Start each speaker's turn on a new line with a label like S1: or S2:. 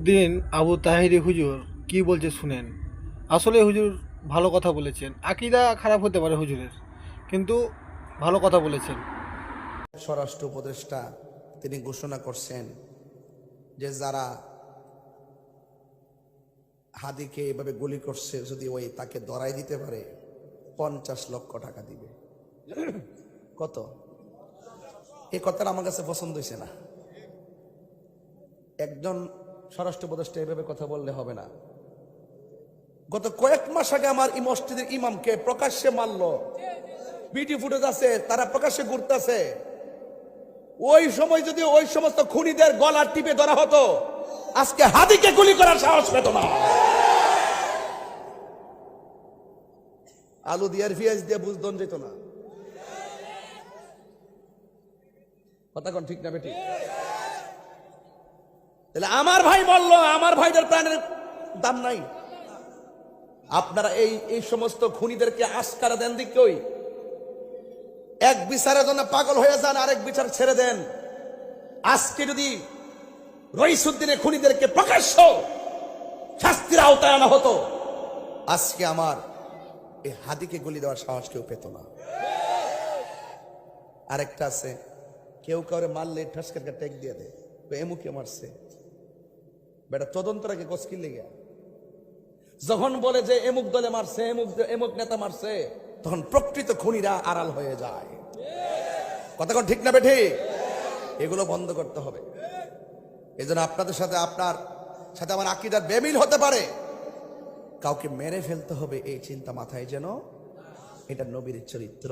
S1: দিন আবু তাহেরি হুজুর কি বলছে শুনেন। আসলে হুজুর ভালো কথা বলেছেন। আকীদা খারাপ হতে পারে হুজুরের, কিন্তু ভালো কথা বলেছেন।
S2: স্বরাষ্ট্র উপদেষ্টা তিনি ঘোষণা করছেন যে যারা হাদিকে এভাবে গুলি করছে যদি ওই তাকে ধরাই দিতে পারে 50 লক্ষ টাকা দিবে। কত? এই কথাটা আমার কাছে পছন্দ হয়েছে না। একজন স্বরাষ্ট্র উপদেষ্টা এভাবে কথা বললে হবে না। গত কয়েক মাস আগে আমার এই মসজিদের ইমামকে প্রকাশ্যে মারলো, ভিডিও ফুটেজ আছে, তারা প্রকাশ্যে ঘুরতেছে। ওই সময় যদি ওই সমস্ত খুনিদের গলা টিপে ধরা হতো, আজকে হাদিকে গুলি করার সাহস পেত না। আলু দিয়ার পেঁয়াজ দিয়ে বুঝদন যেত না। কথা কোন ঠিক না বেটি? তাহলে আমার ভাই বললো, আমার ভাইদের প্রাণের দাম নাই। আপনারা এই সমস্ত খুনিদেরকে আস্কারা দেন দিক কই? এক বিচারের জন্য পাগল হয়ে যান, আরেক বিচার ছেড়ে দেন। আজকে যদি রইসুদ্দিনের খুনিদেরকে প্রকাশ্য শাস্তির আওতায় আনা হতো, আজকে আমার এই হাদিকে গুলি দেওয়ার সাহস কেউ পেত না। আরেকটা আছে, কেউ কাউরে মারলে ঠাসকার টেক দিয়ে দেয়, এমুকে মারছে বেটা তদন্তটাকে গসকিল লেগে। যখন বলে যে এমুক দলে মারছে, এমুক নেতা মারছে, তখন প্রকৃত খুনিরা আড়াল হয়ে যায়। কথা কোন ঠিক না বেঠি? এগুলো বন্ধ করতে হবে। এই জন্য আপনাদের সাথে আপনার সাথে আমার আকীদার বেমিল হতে পারে, কাউকে মেরে ফেলতে হবে এই চিন্তা মাথায় যেন এটা নবীর চরিত্র